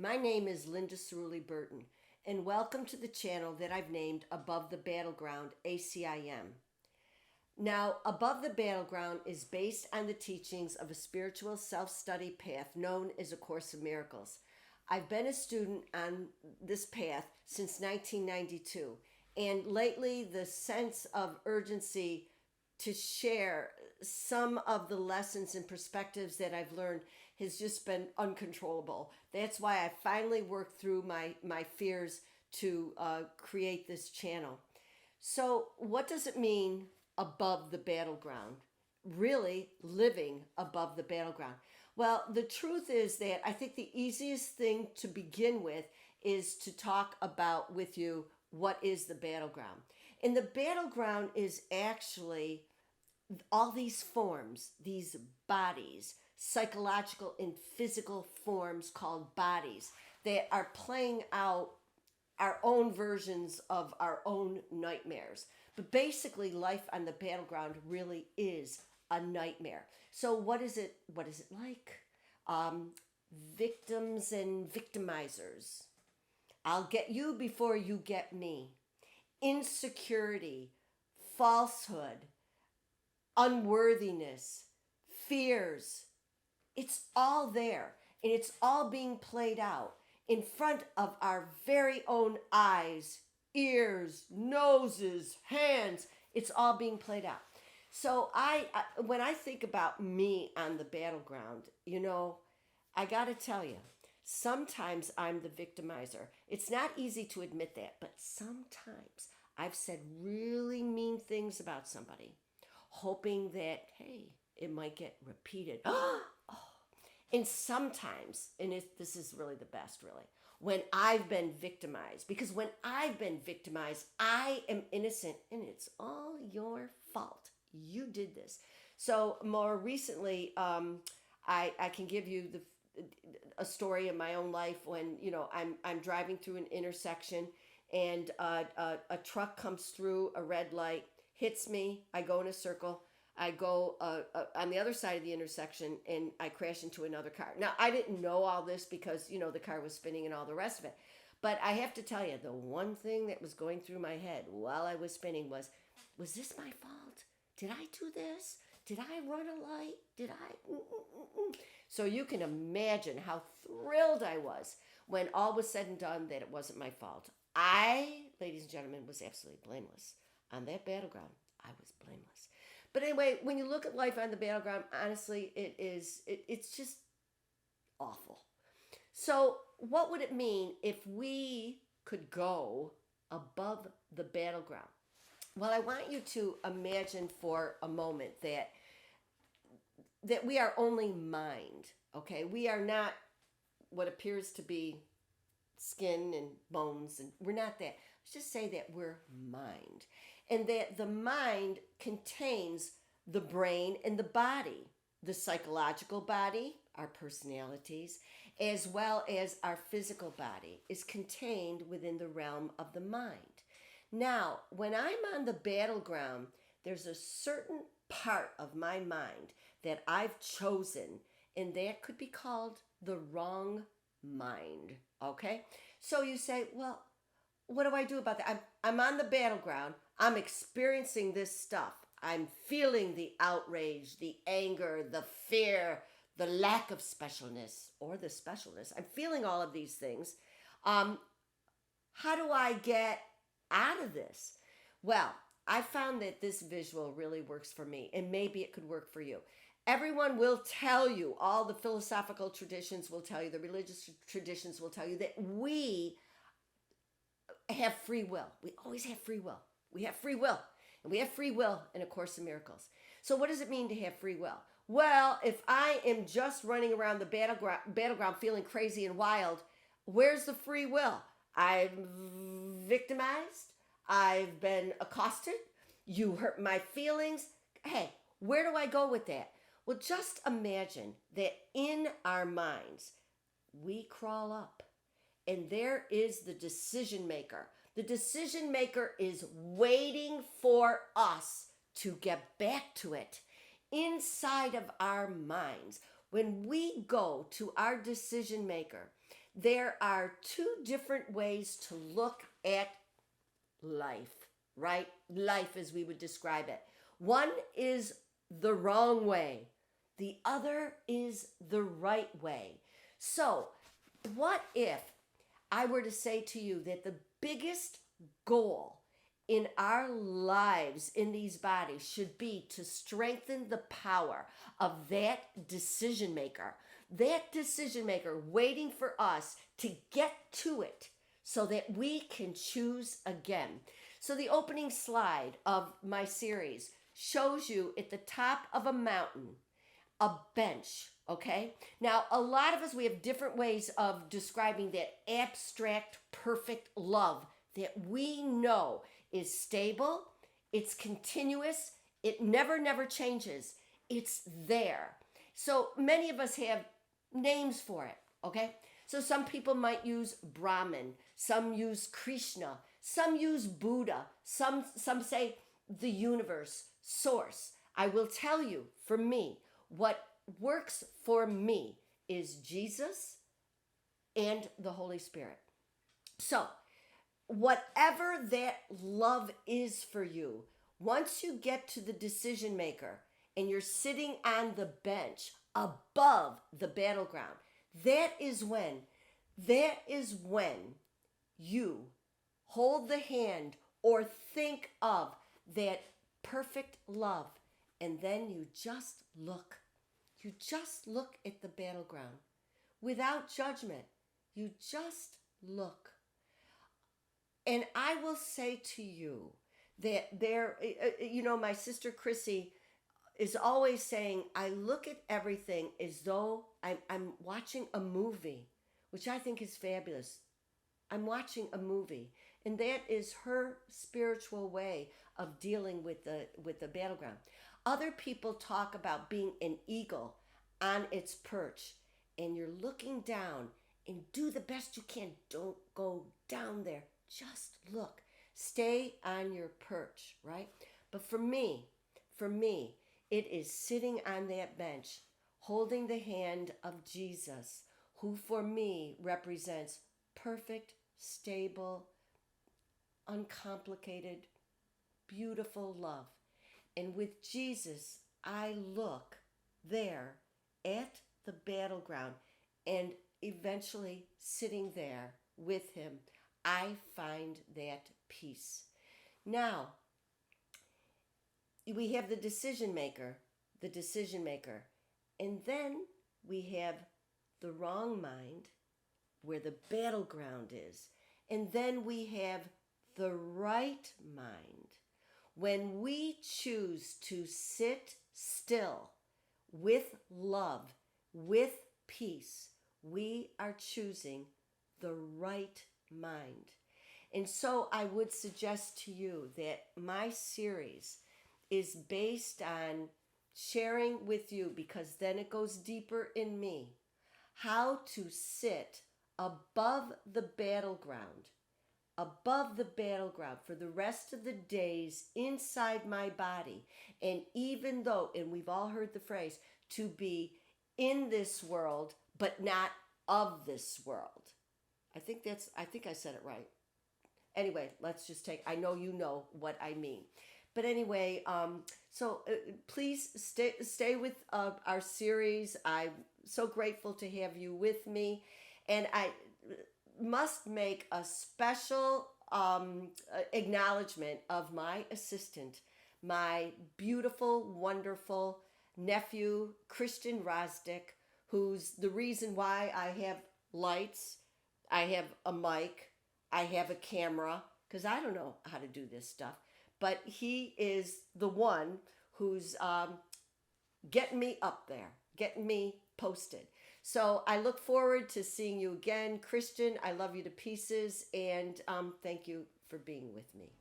My name is Linda Cirulli-Burton, and welcome to the channel that I've named Above the Battleground, ACIM. Now, Above the Battleground is based on the teachings of a spiritual self-study path known as A Course in Miracles. I've been a student on this path since 1992, and lately the sense of urgency to share some of the lessons and perspectives that I've learned has just been uncontrollable. That's why I finally worked through my fears to create this channel. So what does it mean above the battleground? Really living above the battleground. Well, the truth is that I think the easiest thing to begin with is to talk about with you what is the battleground. And the battleground is actually all these forms, these bodies, psychological and physical forms called bodies that are playing out our own versions of our own nightmares. But basically life on the battleground really is a nightmare. So what is it like? Victims and victimizers. I'll get you before you get me. Insecurity, falsehood, unworthiness, fears. It's all there, and it's all being played out in front of our very own eyes, ears, noses, hands. It's all being played out. So when I think about me on the battleground, I got to tell you, sometimes I'm the victimizer. It's not easy to admit that, but sometimes I've said really mean things about somebody, hoping that, hey, it might get repeated. And sometimes, this is really the best, really, when I've been victimized, because when I've been victimized, I am innocent, and it's all your fault. You did this. So more recently, I can give you a story in my own life when I'm driving through an intersection, and a truck comes through a red light, hits me. I go in a circle. I go on the other side of the intersection, and I crash into another car. Now, I didn't know all this because, the car was spinning and all the rest of it. But I have to tell you, the one thing that was going through my head while I was spinning was this my fault? Did I do this? Did I run a light? Did I? So you can imagine how thrilled I was when all was said and done that it wasn't my fault. I, ladies and gentlemen, was absolutely blameless. On that battleground, I was blameless. But anyway, when you look at life on the battleground, honestly, it's just awful. So what would it mean if we could go above the battleground? Well, I want you to imagine for a moment that we are only mind, okay? We are not what appears to be skin and bones, and we're not that. Let's just say that we're mind, and that the mind contains the brain and the body, the psychological body, our personalities, as well as our physical body is contained within the realm of the mind. Now, when I'm on the battleground, there's a certain part of my mind that I've chosen, and that could be called the wrong mind, okay? So you say, well, what do I do about that? I'm on the battleground. I'm experiencing this stuff. I'm feeling the outrage, the anger, the fear, the lack of specialness, or the specialness. I'm feeling all of these things. How do I get out of this? Well, I found that this visual really works for me, and maybe it could work for you. Everyone will tell you, all the philosophical traditions will tell you, the religious traditions will tell you that we have free will. We always have free will. We have free will. And we have free will in A Course in Miracles. So what does it mean to have free will? Well, if I am just running around the battleground feeling crazy and wild, where's the free will? I'm victimized. I've been accosted. You hurt my feelings. Hey, where do I go with that? Well, just imagine that in our minds, we crawl up, and there is the decision maker. The decision maker is waiting for us to get back to it inside of our minds. When we go to our decision maker, there are two different ways to look at life, right? Life as we would describe it. One is the wrong way. The other is the right way. So, what if I were to say to you that the biggest goal in our lives, in these bodies, should be to strengthen the power of that decision maker waiting for us to get to it so that we can choose again. So the opening slide of my series shows you at the top of a mountain a bench, okay? Now, a lot of us, we have different ways of describing that abstract, perfect love that we know is stable, it's continuous, it never changes, it's there. So many of us have names for it, okay? So some people might use Brahman, some use Krishna, some use Buddha, some say the universe, source. I will tell you, for me, what works for me is Jesus and the Holy Spirit. So, whatever that love is for you, once you get to the decision maker and you're sitting on the bench above the battleground, that is when you hold the hand or think of that perfect love, and then you just look. You just look at the battleground without judgment. You just look. And I will say to you that my sister Chrissy is always saying, I look at everything as though I'm watching a movie, which I think is fabulous. I'm watching a movie. And that is her spiritual way of dealing with the battleground. Other people talk about being an eagle on its perch, and you're looking down, and do the best you can. Don't go down there. Just look. Stay on your perch, right? But for me, it is sitting on that bench, holding the hand of Jesus, who for me represents perfect, stable, uncomplicated, beautiful love. And with Jesus, I look there at the battleground, and eventually sitting there with him, I find that peace. Now, we have the decision maker, and then we have the wrong mind, where the battleground is, and then we have the right mind. When we choose to sit still with love, with peace, we are choosing the right mind. And so I would suggest to you that my series is based on sharing with you, because then it goes deeper in me, how to sit above the battleground for the rest of the days inside my body. And even though, and we've all heard the phrase, to be in this world, but not of this world. I think I said it right. Anyway, let's just I know you know what I mean. But anyway, please stay with our series. I'm so grateful to have you with me. And I must make a special acknowledgement of my assistant, my beautiful, wonderful nephew, Christian Wyrosdick, who's the reason why I have lights, I have a mic, I have a camera, because I don't know how to do this stuff. But he is the one who's getting me up there, getting me posted. So I look forward to seeing you again. Christian, I love you to pieces, and thank you for being with me.